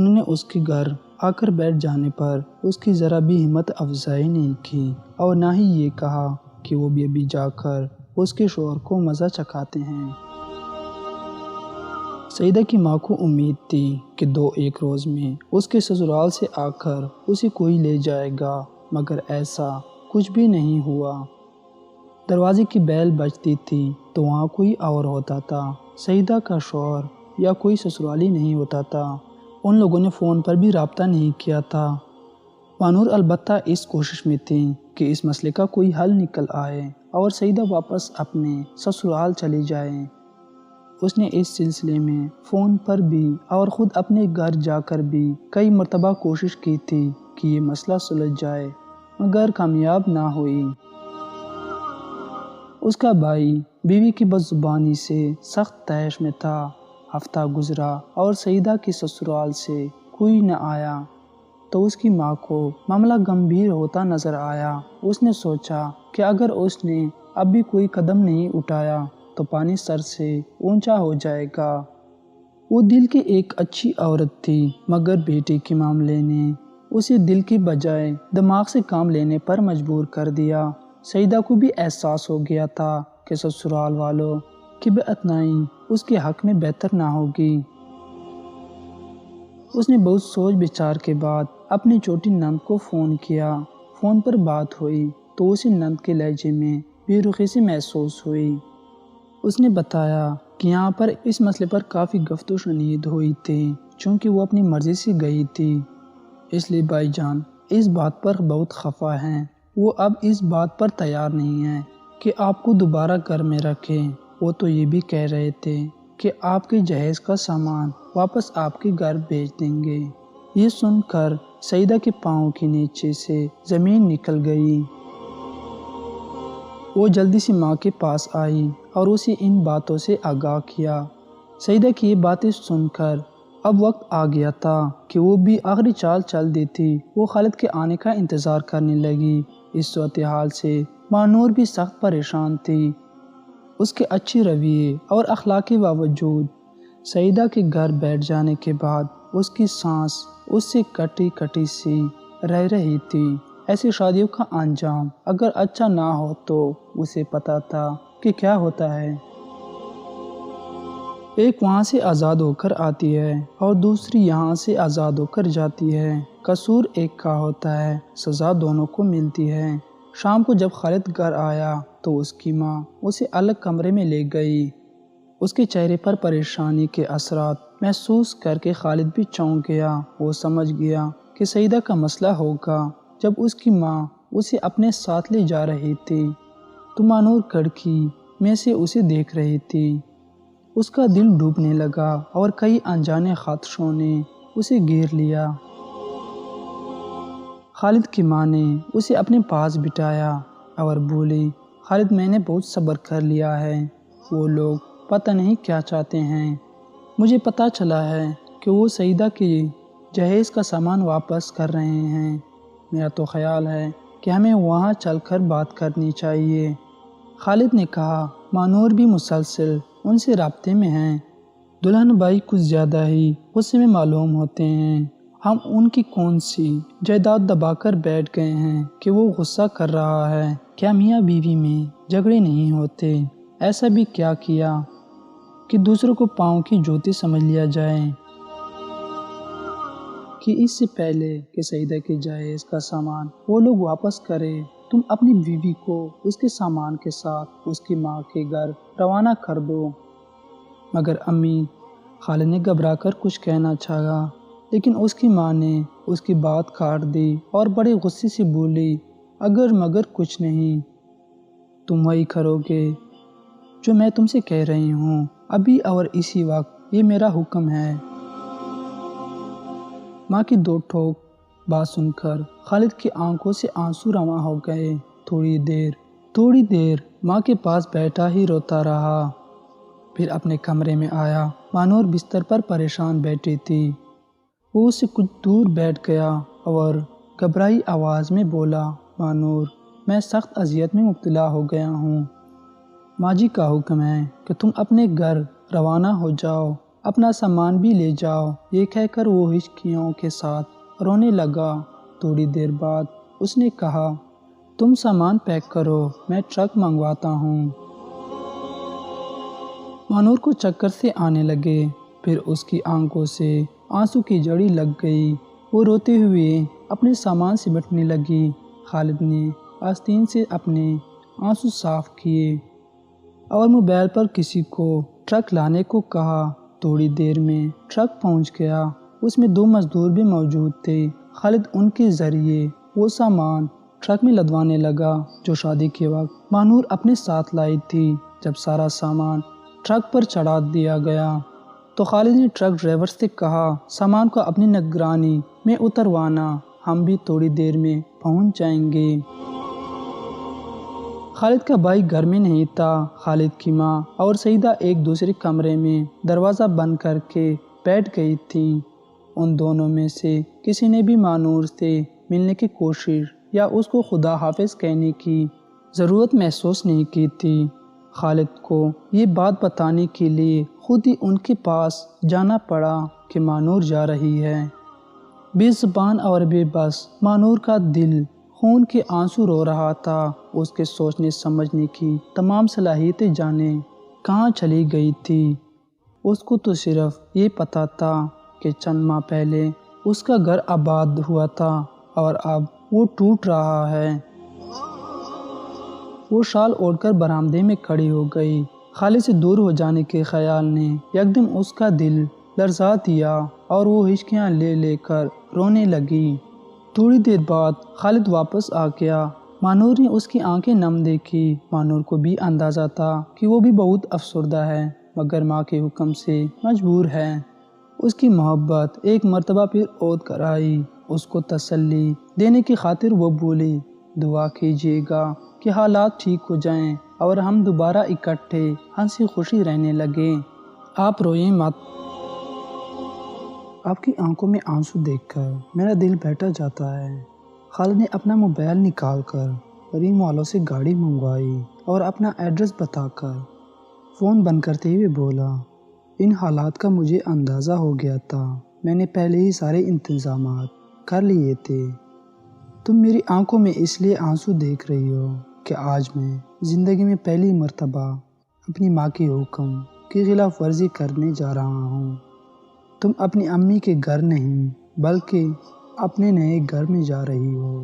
انہوں نے اس کے گھر آ کر بیٹھ جانے پر اس کی ذرا بھی ہمت افزائی نہیں کی اور نہ ہی یہ کہا کہ وہ بھی ابھی جا کر اس کے شوہر کو مزہ چکھاتے ہیں۔ سعیدہ کی ماں کو امید تھی کہ ایک روز میں اس کے سسرال سے آ کر اسے کوئی لے جائے گا، مگر ایسا کچھ بھی نہیں ہوا۔ دروازے کی بیل بجتی تھی تو وہاں کوئی اور ہوتا تھا، سعیدہ کا شوہر یا کوئی سسرالی نہیں ہوتا تھا۔ ان لوگوں نے فون پر بھی رابطہ نہیں کیا تھا۔ مانور البتہ اس کوشش میں تھی کہ اس مسئلے کا کوئی حل نکل آئے اور سعیدہ واپس اپنے سسرال چلی جائے۔ اس نے اس سلسلے میں فون پر بھی اور خود اپنے گھر جا کر بھی کئی مرتبہ کوشش کی تھی کہ یہ مسئلہ سلجھ جائے، مگر کامیاب نہ ہوئی۔ اس کا بھائی بیوی کی بد زبانی سے سخت طیش میں تھا۔ ہفتہ گزرا اور سعیدہ کے سسرال سے کوئی نہ آیا تو اس کی ماں کو معاملہ گمبھیر ہوتا نظر آیا۔ اس نے سوچا کہ اگر اس نے اب بھی کوئی قدم نہیں اٹھایا تو پانی سر سے اونچا ہو جائے گا۔ وہ دل کی ایک اچھی عورت تھی، مگر بیٹے کے معاملے نے اسے دل کی بجائے دماغ سے کام لینے پر مجبور کر دیا۔ سعیدہ کو بھی احساس ہو گیا تھا کہ سسرال والوں کی بے اطمینانی اس کے حق میں بہتر نہ ہوگی۔ اس نے بہت سوچ بچار کے بعد اپنی چھوٹی نند کو فون کیا۔ فون پر بات ہوئی تو اسے نند کے لہجے میں بے رخی سے محسوس ہوئی۔ اس نے بتایا کہ یہاں پر اس مسئلے پر کافی گفت و شنید ہوئی تھی، چونکہ وہ اپنی مرضی سے گئی تھی، اس لیے بھائی جان اس بات پر بہت خفا ہیں۔ وہ اب اس بات پر تیار نہیں ہیں کہ آپ کو دوبارہ گھر میں رکھیں۔ وہ تو یہ بھی کہہ رہے تھے کہ آپ کے جہیز کا سامان واپس آپ کے گھر بھیج دیں گے۔ یہ سن کر سعیدہ کے پاؤں کے نیچے سے زمین نکل گئی۔ وہ جلدی سے ماں کے پاس آئی اور اسے ان باتوں سے آگاہ کیا۔ سعیدہ کی یہ باتیں سن کر اب وقت آ گیا تھا کہ وہ بھی آخری چال چل دیتی۔ وہ خالد کے آنے کا انتظار کرنے لگی۔ اس صورتحال سے مانور بھی سخت پریشان تھی۔ اس کے اچھے رویے اور اخلاق کے باوجود سعیدہ کے گھر بیٹھ جانے کے بعد اس کی سانس اس سے کٹی کٹی سی رہ رہی تھی۔ ایسی شادیوں کا انجام اگر اچھا نہ ہو تو اسے پتا تھا کہ کیا ہوتا ہے۔ ایک وہاں سے آزاد ہو کر آتی ہے اور دوسری یہاں سے آزاد ہو کر جاتی ہے۔ قصور ایک کا ہوتا ہے، سزا دونوں کو ملتی ہے۔ شام کو جب خالد گھر آیا تو اس کی ماں اسے الگ کمرے میں لے گئی۔ اس کے چہرے پر پریشانی کے اثرات محسوس کر کے خالد بھی چونک گیا۔ وہ سمجھ گیا کہ سعیدہ کا مسئلہ ہوگا۔ جب اس کی ماں اسے اپنے ساتھ لے جا رہی تھی تو مانور کھڑکی میں سے اسے دیکھ رہی تھی۔ اس کا دل ڈوبنے لگا اور کئی انجانے خدشوں نے اسے گھیر لیا۔ خالد کی ماں نے اسے اپنے پاس بٹھایا اور بولی، خالد میں نے بہت صبر کر لیا ہے، وہ لوگ پتہ نہیں کیا چاہتے ہیں۔ مجھے پتہ چلا ہے کہ وہ سعیدہ کے جہیز کا سامان واپس کر رہے ہیں۔ میرا تو خیال ہے کہ ہمیں وہاں چل کر بات کرنی چاہیے۔ خالد نے کہا، مانور بھی مسلسل ان سے رابطے میں ہیں۔ دلہن بھائی کچھ زیادہ ہی غصے میں معلوم ہوتے ہیں۔ ہم ان کی کون سی جائیداد دبا کر بیٹھ گئے ہیں کہ وہ غصہ کر رہا ہے؟ کیا میاں بیوی میں جھگڑے نہیں ہوتے؟ ایسا بھی کیا کیا کہ دوسروں کو پاؤں کی جوتی سمجھ لیا جائے؟ کہ اس سے پہلے کہ سعیدہ کے جہیز کا سامان وہ لوگ واپس کرے، تم اپنی بیوی کو اس کے سامان کے ساتھ اس کی ماں کے گھر روانہ کر دو۔ مگر امی، خالد نے گھبرا کر کچھ کہنا چاہا، لیکن اس کی ماں نے اس کی بات کاٹ دی اور بڑے غصے سے بولی، اگر مگر کچھ نہیں، تم وہی کرو گے جو میں تم سے کہہ رہی ہوں، ابھی اور اسی وقت، یہ میرا حکم ہے۔ ماں کی دو ٹوک بات سن کر خالد کی آنکھوں سے آنسو رواں ہو گئے۔ تھوڑی دیر ماں کے پاس بیٹھا ہی روتا رہا، پھر اپنے کمرے میں آیا۔ مانور بستر پر پریشان بیٹھی تھی۔ وہ اس سے کچھ دور بیٹھ گیا اور گھبرائی آواز میں بولا، مانور، میں سخت اذیت میں مبتلا ہو گیا ہوں۔ ماں جی کا حکم ہے کہ تم اپنے گھر روانہ ہو جاؤ۔ اپنا سامان بھی لے جاؤ۔ یہ کہہ کر وہ ہچکیوں کے ساتھ رونے لگا۔ تھوڑی دیر بعد اس نے کہا، تم سامان پیک کرو، میں ٹرک منگواتا ہوں۔ مانور کو چکر سے آنے لگے، پھر اس کی آنکھوں سے آنسو کی جڑی لگ گئی۔ وہ روتے ہوئے اپنے سامان سمیٹنے لگی۔ خالد نے آستین سے اپنے آنسو صاف کیے اور موبائل پر کسی کو ٹرک لانے کو کہا۔ تھوڑی دیر میں ٹرک پہنچ گیا۔ اس میں 2 مزدور بھی موجود تھے۔ خالد ان کے ذریعے وہ سامان ٹرک میں لدوانے لگا جو شادی کے وقت مانور اپنے ساتھ لائی تھی۔ جب سارا سامان ٹرک پر چڑھا دیا گیا تو خالد نے ٹرک ڈرائیور سے کہا، سامان کو اپنی نگرانی میں اتروانا، ہم بھی تھوڑی دیر میں پہنچ جائیں گے۔ خالد کا بھائی گھر میں نہیں تھا۔ خالد کی ماں اور سعیدہ ایک دوسرے کمرے میں دروازہ بند کر کے بیٹھ گئی تھیں۔ ان دونوں میں سے کسی نے بھی مانور سے ملنے کی کوشش یا اس کو خدا حافظ کہنے کی ضرورت محسوس نہیں کی تھی۔ خالد کو یہ بات بتانے کے لیے خود ہی ان کے پاس جانا پڑا کہ مانور جا رہی ہے۔ بے زبان اور بے بس مانور کا دل خون کے آنسو رو رہا تھا۔ اس کے سوچنے سمجھنے کی تمام صلاحیتیں جانے کہاں چلی گئی تھی۔ اس کو تو صرف یہ پتا تھا کہ چند ماہ پہلے اس کا گھر آباد ہوا تھا اور اب وہ ٹوٹ رہا ہے۔ وہ شال اوڑھ کر برآمدے میں کھڑی ہو گئی۔ خالد سے دور ہو جانے کے خیال نے یکدم اس کا دل لرزا دیا اور وہ ہچکیاں لے لے کر رونے لگی۔ تھوڑی دیر بعد خالد واپس آ گیا۔ مانور نے اس کی آنکھیں نم دیکھی۔ مانور کو بھی اندازہ تھا کہ وہ بھی بہت افسردہ ہے، مگر ماں کے حکم سے مجبور ہے۔ اس کی محبت ایک مرتبہ پھر عود کر آئی۔ اس کو تسلی دینے کی خاطر وہ بولی، دعا کیجیے گا کہ حالات ٹھیک ہو جائیں اور ہم دوبارہ اکٹھے ہنسی خوشی رہنے لگیں۔ آپ روئیں مت۔ آپ کی آنکھوں میں آنسو دیکھ کر میرا دل بیٹھا جاتا ہے۔ خالد نے اپنا موبائل نکال کر ریم والوں سے گاڑی منگوائی اور اپنا ایڈریس بتا کر فون بند کرتے ہوئے بولا، ان حالات کا مجھے اندازہ ہو گیا تھا، میں نے پہلے ہی سارے انتظامات کر لیے تھے۔ تم میری آنکھوں میں اس لیے آنسو دیکھ رہی ہو کہ آج میں زندگی میں پہلی مرتبہ اپنی ماں کے حکم کی خلاف ورزی کرنے جا رہا ہوں۔ تم اپنی امی کے گھر نہیں بلکہ اپنے نئے گھر میں جا رہی ہو۔